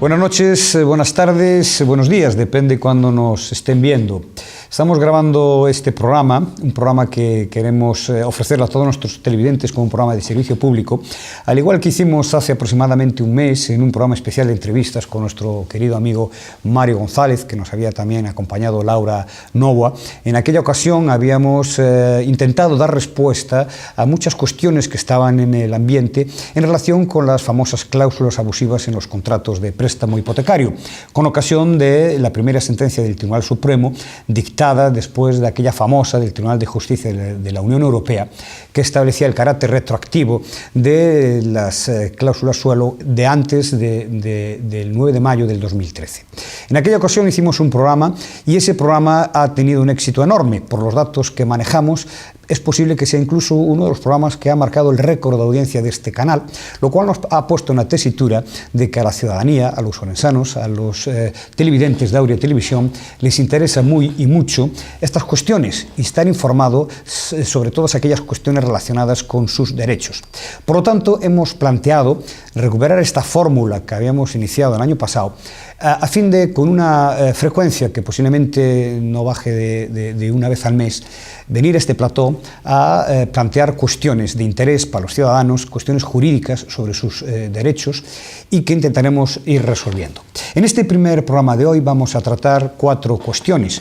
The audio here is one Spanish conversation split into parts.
Buenas noches, buenas tardes, buenos días, depende cuando nos estén viendo. Estamos grabando este programa, un programa que queremos ofrecerle a todos nuestros televidentes como un programa de servicio público, al igual que hicimos hace aproximadamente un mes en un programa especial de entrevistas con nuestro querido amigo Mario González, que nos había también acompañado Laura Novoa. En aquella ocasión habíamos intentado dar respuesta a muchas cuestiones que estaban en el ambiente en relación con las famosas cláusulas abusivas en los contratos de préstamo hipotecario, con ocasión de la primera sentencia del Tribunal Supremo dictada después de aquella famosa del Tribunal de Justicia de la Unión Europea, que establecía el carácter retroactivo de las cláusulas suelo de antes del 9 de mayo del 2013. En aquella ocasión hicimos un programa y ese programa ha tenido un éxito enorme. Por los datos que manejamos, es posible que sea incluso uno de los programas que ha marcado el récord de audiencia de este canal, lo cual nos ha puesto en la tesitura de que a la ciudadanía, a los orensanos, a los televidentes de Aurea Televisión, les interesa muy y mucho estas cuestiones y estar informado sobre todas aquellas cuestiones relacionadas con sus derechos. Por lo tanto, hemos planteado recuperar esta fórmula que habíamos iniciado el año pasado, a fin de, con una frecuencia que posiblemente no baje de una vez al mes, venir a este plató a plantear cuestiones de interés para los ciudadanos, cuestiones jurídicas sobre sus derechos y que intentaremos ir resolviendo. En este primer programa de hoy vamos a tratar 4 cuestiones.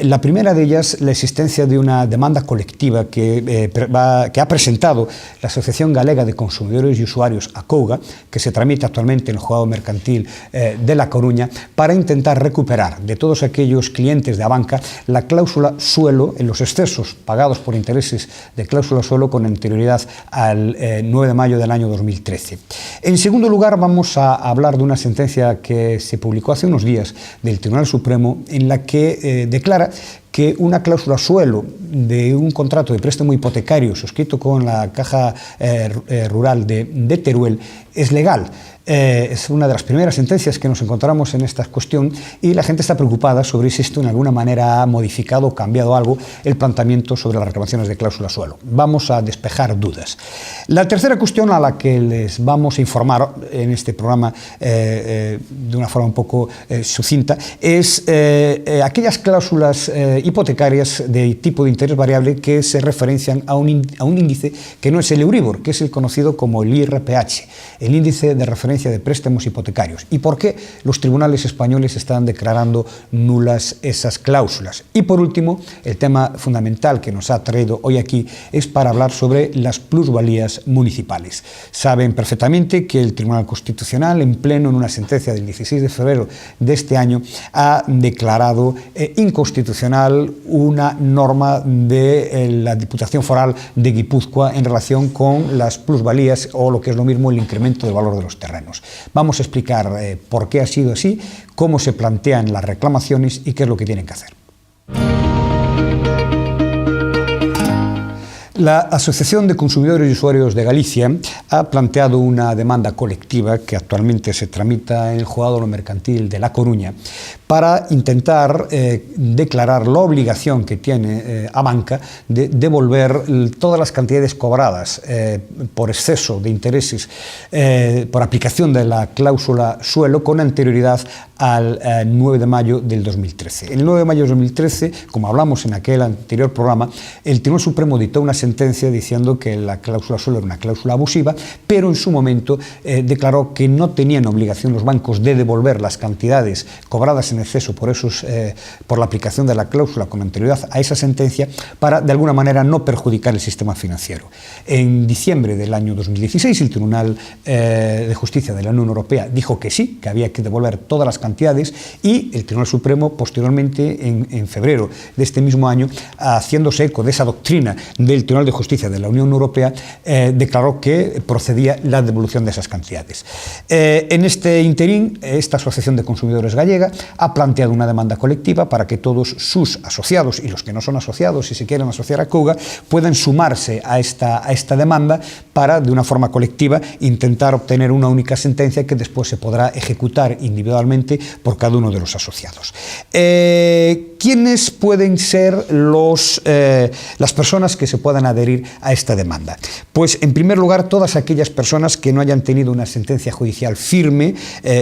La primera de ellas, la existencia de una demanda colectiva que ha presentado la Asociación Galega de Consumidores y Usuarios, ACOUGA, que se tramita actualmente en el Juzgado Mercantil de La Coruña, para intentar recuperar de todos aquellos clientes de Abanca la cláusula suelo en los excesos pagados por intereses de cláusula suelo con anterioridad al 9 de mayo del año 2013. En segundo lugar, vamos a hablar de una sentencia que se publicó hace unos días del Tribunal Supremo, en la que declara que una cláusula suelo de un contrato de préstamo hipotecario suscrito con la Caja Rural de Teruel es legal. Es una de las primeras sentencias que nos encontramos en esta cuestión y la gente está preocupada sobre si esto en alguna manera ha modificado o cambiado algo el planteamiento sobre las reclamaciones de cláusula suelo. Vamos a despejar dudas. La tercera cuestión a la que les vamos a informar en este programa de una forma un poco sucinta es aquellas cláusulas hipotecarias de tipo de interés variable que se referencian a un índice que no es el Euribor, que es el conocido como el IRPH, el índice de referencia de préstamos hipotecarios. ¿Y por qué los tribunales españoles están declarando nulas esas cláusulas? Y por último, el tema fundamental que nos ha traído hoy aquí es para hablar sobre las plusvalías municipales. Saben perfectamente que el Tribunal Constitucional, en pleno en una sentencia del 16 de febrero de este año, ha declarado inconstitucional una norma de la Diputación Foral de Guipúzcoa en relación con las plusvalías o lo que es lo mismo el incremento del valor de los terrenos. Vamos a explicar por qué ha sido así, cómo se plantean las reclamaciones y qué es lo que tienen que hacer. La Asociación de Consumidores y Usuarios de Galicia ha planteado una demanda colectiva que actualmente se tramita en el Juzgado Mercantil de La Coruña para intentar declarar la obligación que tiene Abanca de devolver todas las cantidades cobradas por exceso de intereses por aplicación de la cláusula suelo con anterioridad al 9 de mayo del 2013. El 9 de mayo del 2013, como hablamos en aquel anterior programa, el Tribunal Supremo dictó una sentencia diciendo que la cláusula suelo era una cláusula abusiva, pero en su momento declaró que no tenían obligación los bancos de devolver las cantidades cobradas en exceso por la aplicación de la cláusula con anterioridad a esa sentencia para, de alguna manera, no perjudicar el sistema financiero. En diciembre del año 2016, el Tribunal de Justicia de la Unión Europea dijo que sí, que había que devolver todas las cantidades y el Tribunal Supremo, posteriormente, en febrero de este mismo año, haciéndose eco de esa doctrina del Tribunal de Justicia de la Unión Europea, declaró que procedía la devolución de esas cantidades. En este interín, esta Asociación de Consumidores Gallega ha planteado una demanda colectiva para que todos sus asociados y los que no son asociados, si se quieren asociar a ACOUGA, puedan sumarse a esta demanda para, de una forma colectiva, intentar obtener una única sentencia que después se podrá ejecutar individualmente por cada uno de los asociados. ¿Qué ¿quiénes pueden ser las personas que se puedan adherir a esta demanda? Pues, en primer lugar, todas aquellas personas que no hayan tenido una sentencia judicial firme,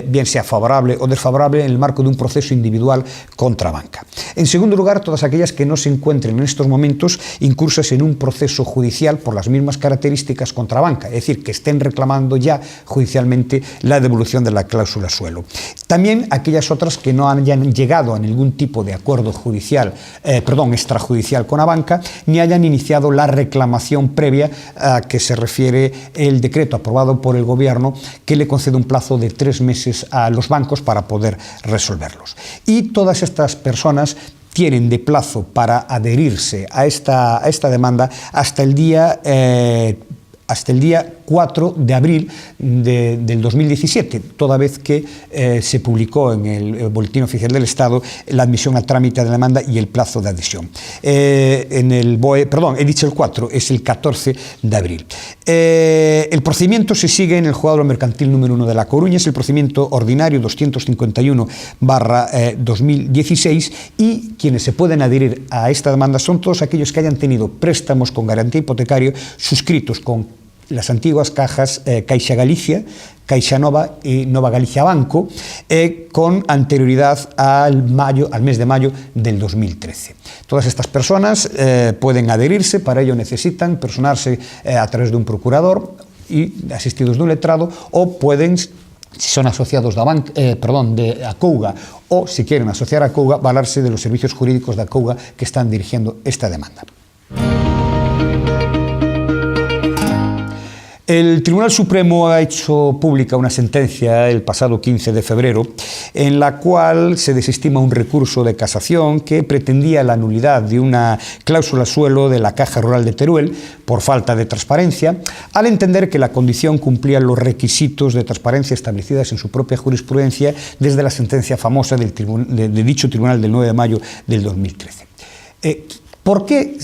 bien sea favorable o desfavorable, en el marco de un proceso individual contra banca. En segundo lugar, todas aquellas que no se encuentren en estos momentos incursas en un proceso judicial por las mismas características contra banca, es decir, que estén reclamando ya judicialmente la devolución de la cláusula suelo. También aquellas otras que no hayan llegado a ningún tipo de acuerdo judicial, extrajudicial con la banca, ni hayan iniciado la reclamación previa a que se refiere el decreto aprobado por el Gobierno, que le concede un plazo de 3 meses a los bancos para poder resolverlos. Y todas estas personas tienen de plazo para adherirse a esta demanda hasta el día 4 de abril del 2017, toda vez que se publicó en el Boletín Oficial del Estado la admisión a trámite de la demanda y el plazo de adhesión. He dicho el 4, es el 14 de abril. El procedimiento se sigue en el Juzgado Mercantil número 1 de La Coruña, es el procedimiento ordinario 251/2016, y quienes se pueden adherir a esta demanda son todos aquellos que hayan tenido préstamos con garantía hipotecaria suscritos con las antiguas cajas Caixa Galicia, Caixa Nova y Nova Galicia Banco, con anterioridad al mes de mayo del 2013. Todas estas personas pueden adherirse, para ello necesitan personarse a través de un procurador y asistidos de un letrado, o pueden, si son asociados de Acouga, o si quieren asociar a Acouga, valerse de los servicios jurídicos de Acouga que están dirigiendo esta demanda. El Tribunal Supremo ha hecho pública una sentencia el pasado 15 de febrero en la cual se desestima un recurso de casación que pretendía la nulidad de una cláusula suelo de la Caja Rural de Teruel por falta de transparencia, al entender que la condición cumplía los requisitos de transparencia establecidas en su propia jurisprudencia desde la sentencia famosa de dicho tribunal del 9 de mayo del 2013. ¿Por qué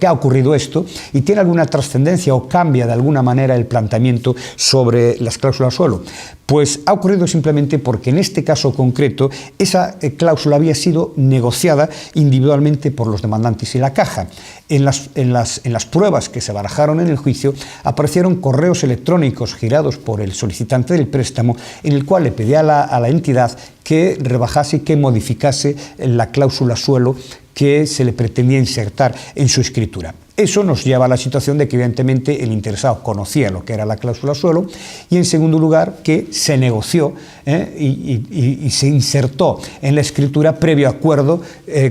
ha ocurrido esto? ¿Y tiene alguna trascendencia o cambia de alguna manera el planteamiento sobre las cláusulas suelo? Pues ha ocurrido simplemente porque en este caso concreto esa cláusula había sido negociada individualmente por los demandantes y la Caja. En las pruebas que se barajaron en el juicio aparecieron correos electrónicos girados por el solicitante del préstamo en el cual le pedía a la entidad que rebajase y que modificase la cláusula suelo que se le pretendía insertar en su escritura. Eso nos lleva a la situación de que evidentemente el interesado conocía lo que era la cláusula suelo, y en segundo lugar que se negoció y se insertó en la escritura previo acuerdo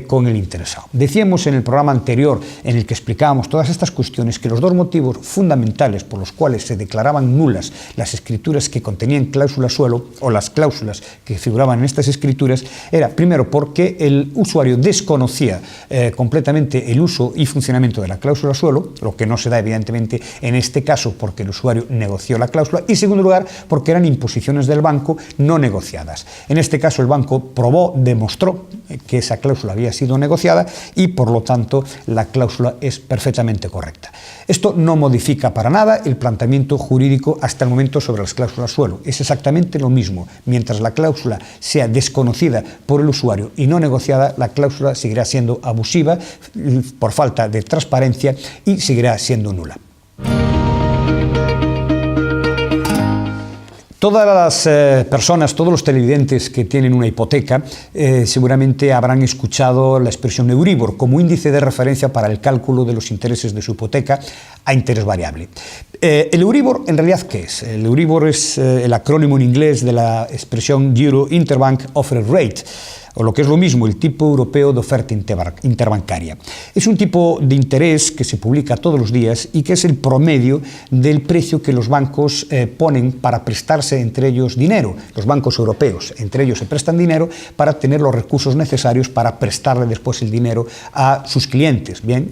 con el interesado. Decíamos en el programa anterior en el que explicábamos todas estas cuestiones que los dos motivos fundamentales por los cuales se declaraban nulas las escrituras que contenían cláusula suelo o las cláusulas que figuraban en estas escrituras era primero porque el usuario desconocía completamente el uso y funcionamiento de la cláusula suelo, lo que no se da evidentemente en este caso porque el usuario negoció la cláusula, y en segundo lugar porque eran imposiciones del banco no negociadas. En este caso el banco demostró que esa cláusula había sido negociada y por lo tanto la cláusula es perfectamente correcta. Esto no modifica para nada el planteamiento jurídico hasta el momento sobre las cláusulas suelo. Es exactamente lo mismo. Mientras la cláusula sea desconocida por el usuario y no negociada, la cláusula seguirá siendo abusiva por falta de transparencia y seguirá siendo nula. Todas las personas, todos los televidentes que tienen una hipoteca seguramente habrán escuchado la expresión Euribor como índice de referencia para el cálculo de los intereses de su hipoteca a interés variable. El Euribor, en realidad, ¿qué es? El Euribor es el acrónimo en inglés de la expresión Euro Interbank Offered Rate, o lo que es lo mismo, el tipo europeo de oferta interbancaria. Es un tipo de interés que se publica todos los días y que es el promedio del precio que los bancos ponen para prestarse entre ellos dinero. Los bancos europeos entre ellos se prestan dinero para tener los recursos necesarios para prestarle después el dinero a sus clientes, bien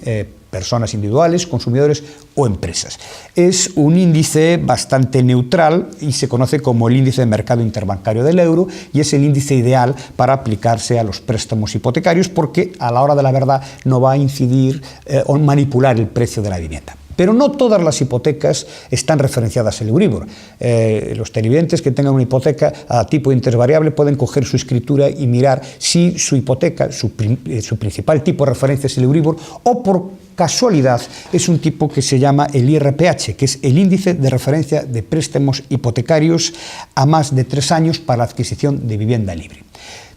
personas individuales, consumidores o empresas. Es un índice bastante neutral y se conoce como el índice de mercado interbancario del euro, y es el índice ideal para aplicarse a los préstamos hipotecarios porque a la hora de la verdad no va a incidir o manipular el precio de la vivienda. Pero no todas las hipotecas están referenciadas al Euribor. Los televidentes que tengan una hipoteca a tipo de interés variable pueden coger su escritura y mirar si su hipoteca, su principal tipo de referencia es el Euribor, o por casualidad es un tipo que se llama el IRPH, que es el índice de referencia de préstamos hipotecarios a más de 3 años para la adquisición de vivienda libre.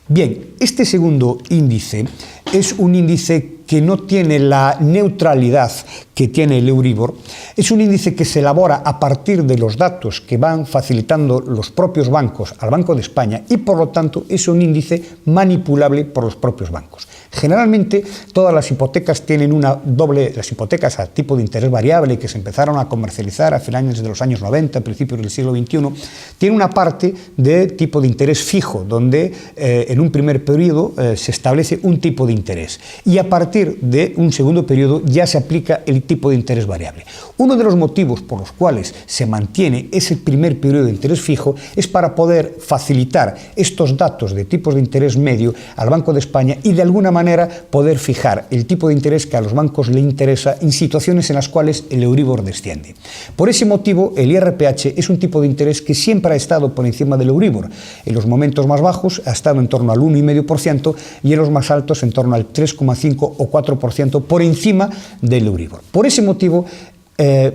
Bien, este segundo índice es un índice que no tiene la neutralidad que tiene el Euribor. Es un índice que se elabora a partir de los datos que van facilitando los propios bancos al Banco de España y, por lo tanto, es un índice manipulable por los propios bancos. Generalmente, todas las hipotecas tienen las hipotecas a tipo de interés variable que se empezaron a comercializar a finales de los años 90, principios del siglo XXI, tienen una parte de tipo de interés fijo, donde en un primer periodo se establece un tipo de interés y a partir de un segundo periodo ya se aplica el tipo de interés variable. Uno de los motivos por los cuales se mantiene ese primer periodo de interés fijo es para poder facilitar estos datos de tipos de interés medio al Banco de España y de alguna manera poder fijar el tipo de interés que a los bancos le interesa en situaciones en las cuales el Euribor desciende. Por ese motivo, el IRPH es un tipo de interés que siempre ha estado por encima del Euribor. En los momentos más bajos ha estado en torno al 1,5% y en los más altos en torno al 3,5 o 4% por encima del Euribor. Por ese motivo,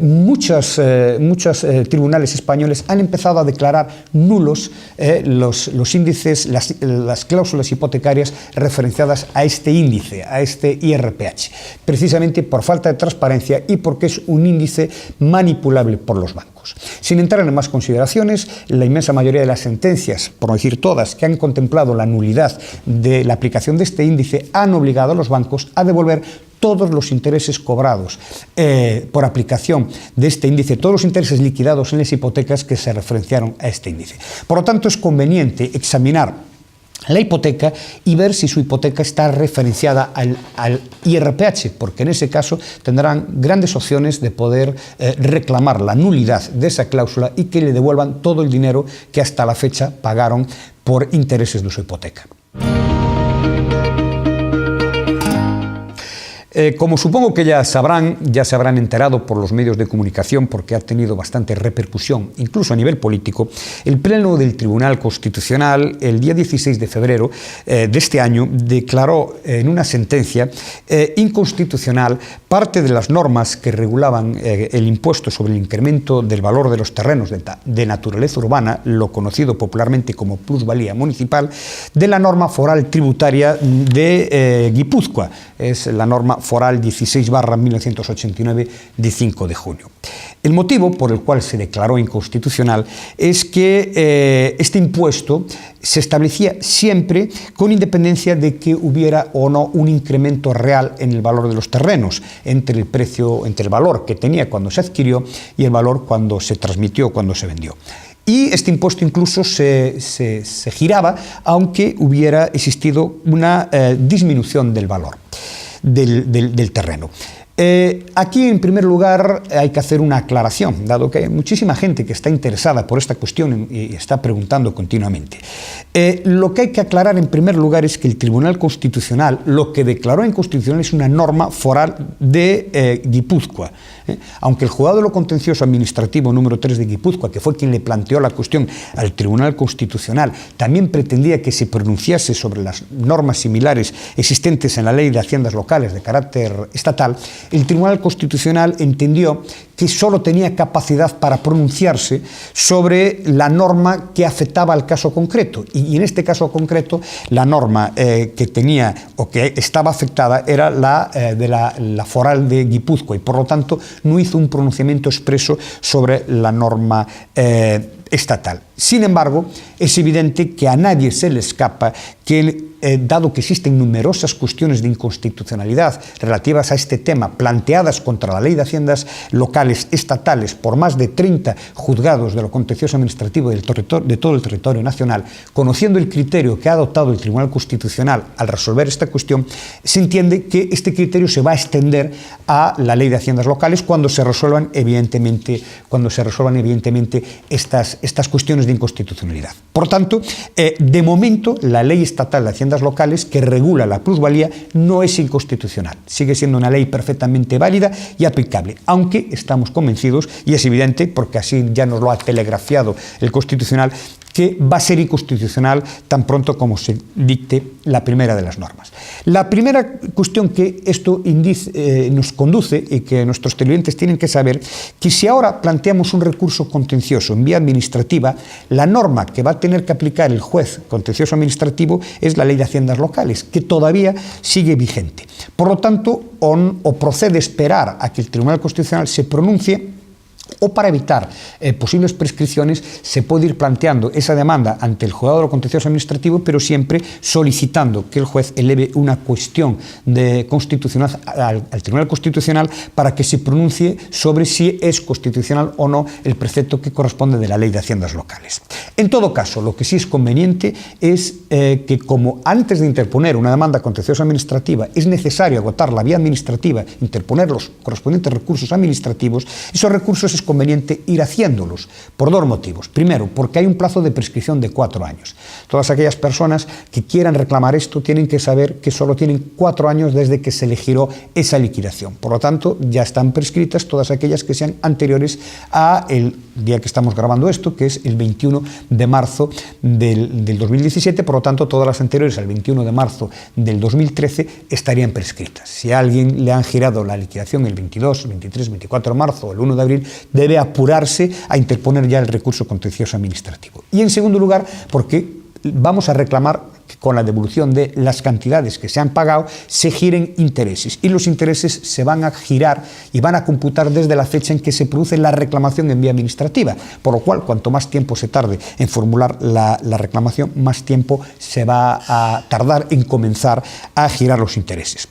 muchos tribunales españoles han empezado a declarar nulos los índices, las cláusulas hipotecarias referenciadas a este índice, a este IRPH, precisamente por falta de transparencia y porque es un índice manipulable por los bancos. Sin entrar en más consideraciones, la inmensa mayoría de las sentencias, por no decir todas, que han contemplado la nulidad de la aplicación de este índice han obligado a los bancos a devolver todos los intereses cobrados por aplicación de este índice, todos los intereses liquidados en las hipotecas que se referenciaron a este índice. Por lo tanto, es conveniente examinar la hipoteca y ver si su hipoteca está referenciada al IRPH, porque en ese caso tendrán grandes opciones de poder reclamar la nulidad de esa cláusula y que le devuelvan todo el dinero que hasta la fecha pagaron por intereses de su hipoteca. Como supongo que ya se habrán enterado por los medios de comunicación, porque ha tenido bastante repercusión, incluso a nivel político, el Pleno del Tribunal Constitucional, el día 16 de febrero de este año, declaró en una sentencia inconstitucional parte de las normas que regulaban el impuesto sobre el incremento del valor de los terrenos de naturaleza urbana, lo conocido popularmente como plusvalía municipal, de la norma foral tributaria de Guipúzcoa. Es la norma foral 16/1989 de 5 de junio. El motivo por el cual se declaró inconstitucional es que este impuesto se establecía siempre con independencia de que hubiera o no un incremento real en el valor de los terrenos, entre el valor que tenía cuando se adquirió y el valor cuando se transmitió, cuando se vendió. Y este impuesto incluso se giraba aunque hubiera existido una disminución del valor del terreno. Aquí, en primer lugar, hay que hacer una aclaración, dado que hay muchísima gente que está interesada por esta cuestión y está preguntando continuamente. Lo que hay que aclarar, en primer lugar, es que el Tribunal Constitucional lo que declaró inconstitucional es una norma foral de Guipúzcoa. Aunque el Juzgado de lo Contencioso Administrativo número 3 de Guipúzcoa, que fue quien le planteó la cuestión al Tribunal Constitucional, también pretendía que se pronunciase sobre las normas similares existentes en la Ley de Haciendas Locales de carácter estatal, el Tribunal Constitucional entendió que solo tenía capacidad para pronunciarse sobre la norma que afectaba al caso concreto. Y en este caso concreto, la norma que tenía o que estaba afectada era la foral de Guipúzcoa y, por lo tanto, no hizo un pronunciamiento expreso sobre la norma estatal. Sin embargo, es evidente que a nadie se le escapa que, dado que existen numerosas cuestiones de inconstitucionalidad relativas a este tema planteadas contra la Ley de Haciendas Locales estatales por más de 30 juzgados de lo contencioso administrativo de todo el territorio nacional, conociendo el criterio que ha adoptado el Tribunal Constitucional al resolver esta cuestión, se entiende que este criterio se va a extender a la Ley de Haciendas Locales cuando se resuelvan evidentemente estas cuestiones cuestiones de inconstitucionalidad. Por tanto, de momento, la Ley Estatal de Haciendas Locales, que regula la plusvalía, no es inconstitucional. Sigue siendo una ley perfectamente válida y aplicable, aunque estamos convencidos, y es evidente, porque así ya nos lo ha telegrafiado el Constitucional, que va a ser inconstitucional tan pronto como se dicte la primera de las normas. La primera cuestión que esto nos conduce y que nuestros televidentes tienen que saber, que si ahora planteamos un recurso contencioso en vía administrativa, la norma que va a tener que aplicar el juez contencioso administrativo es la Ley de Haciendas Locales, que todavía sigue vigente. Por lo tanto, o procede esperar a que el Tribunal Constitucional se pronuncie, o para evitar posibles prescripciones se puede ir planteando esa demanda ante el juzgado de lo contencioso administrativo, pero siempre solicitando que el juez eleve una cuestión de constitucional al Tribunal Constitucional para que se pronuncie sobre si es constitucional o no el precepto que corresponde de la Ley de Haciendas Locales. En todo caso, lo que sí es conveniente es que, como antes de interponer una demanda contenciosa administrativa es necesario agotar la vía administrativa, interponer los correspondientes recursos administrativos, esos recursos es conveniente ir haciéndolos por dos motivos. Primero, porque hay un plazo de prescripción de 4 años. Todas aquellas personas que quieran reclamar esto tienen que saber que solo tienen 4 años desde que se le giró esa liquidación. Por lo tanto, ya están prescritas todas aquellas que sean anteriores a el día que estamos grabando esto, que es el 21 de marzo del 2017. Por lo tanto, todas las anteriores al 21 de marzo del 2013 estarían prescritas. Si a alguien le han girado la liquidación el 22, 23, 24 de marzo o el 1 de abril, debe apurarse a interponer ya el recurso contencioso administrativo. Y en segundo lugar, porque vamos a reclamar que con la devolución de las cantidades que se han pagado se giren intereses, y los intereses se van a girar y van a computar desde la fecha en que se produce la reclamación en vía administrativa, por lo cual cuanto más tiempo se tarde en formular la reclamación, más tiempo se va a tardar en comenzar a girar los intereses.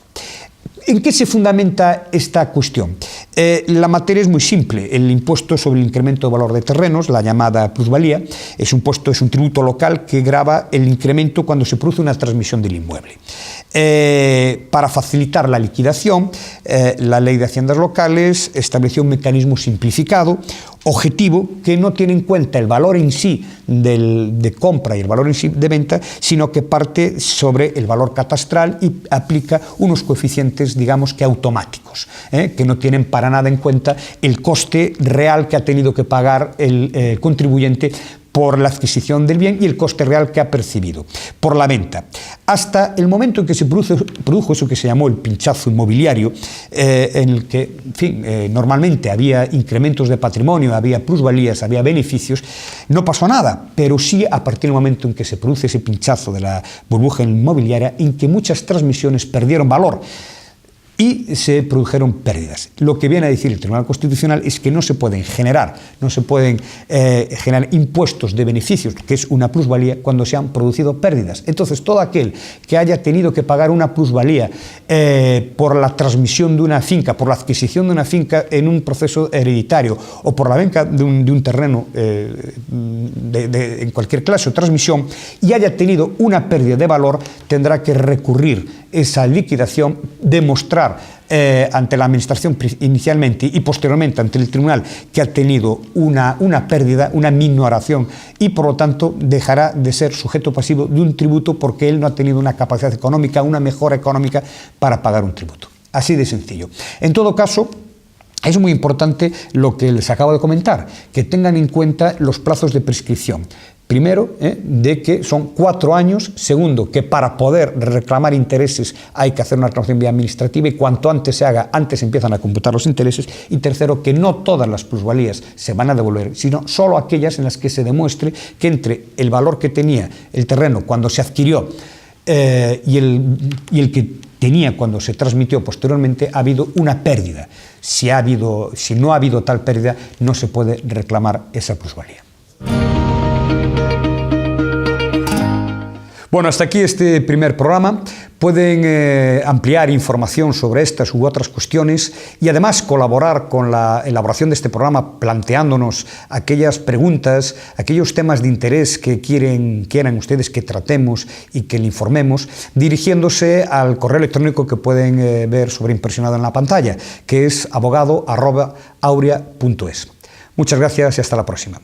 ¿En qué se fundamenta esta cuestión? La materia es muy simple. El impuesto sobre el incremento de valor de terrenos, la llamada plusvalía, es un tributo local que grava el incremento cuando se produce una transmisión del inmueble. Para facilitar la liquidación, la Ley de Haciendas Locales estableció un mecanismo simplificado, objetivo, que no tiene en cuenta el valor en sí de compra y el valor en sí de venta, sino que parte sobre el valor catastral y aplica unos coeficientes, digamos que automáticos, que no tienen para nada en cuenta el coste real que ha tenido que pagar el contribuyente por la adquisición del bien y el coste real que ha percibido por la venta. Hasta el momento en que se produjo eso que se llamó el pinchazo inmobiliario, en el que, en fin, normalmente había incrementos de patrimonio, había plusvalías, había beneficios, no pasó nada, pero sí a partir del momento en que se produce ese pinchazo de la burbuja inmobiliaria, en que muchas transmisiones perdieron valor y se produjeron pérdidas. Lo que viene a decir el Tribunal Constitucional es que no se pueden generar impuestos de beneficios, que es una plusvalía, cuando se han producido pérdidas. Entonces, todo aquel que haya tenido que pagar una plusvalía por la transmisión de una finca, por la adquisición de una finca en un proceso hereditario o por la venta de un terreno en cualquier clase o transmisión, y haya tenido una pérdida de valor, tendrá que recurrir esa liquidación, demostrar ante la Administración inicialmente y posteriormente ante el Tribunal que ha tenido una pérdida, una minoración, y por lo tanto dejará de ser sujeto pasivo de un tributo porque él no ha tenido una capacidad económica, una mejora económica para pagar un tributo. Así de sencillo. En todo caso, es muy importante lo que les acabo de comentar, que tengan en cuenta los plazos de prescripción. Primero, de que son 4 años. Segundo, que para poder reclamar intereses hay que hacer una reclamación vía administrativa, y cuanto antes se haga, antes empiezan a computar los intereses. Y tercero, que no todas las plusvalías se van a devolver, sino solo aquellas en las que se demuestre que entre el valor que tenía el terreno cuando se adquirió y el que tenía cuando se transmitió posteriormente ha habido una pérdida. Si no ha habido tal pérdida, no se puede reclamar esa plusvalía. Bueno, hasta aquí este primer programa. Pueden ampliar información sobre estas u otras cuestiones y además colaborar con la elaboración de este programa planteándonos aquellas preguntas, aquellos temas de interés que quieran ustedes que tratemos y que le informemos, dirigiéndose al correo electrónico que pueden ver sobreimpresionado en la pantalla, que es abogado@aurea.es. Muchas gracias y hasta la próxima.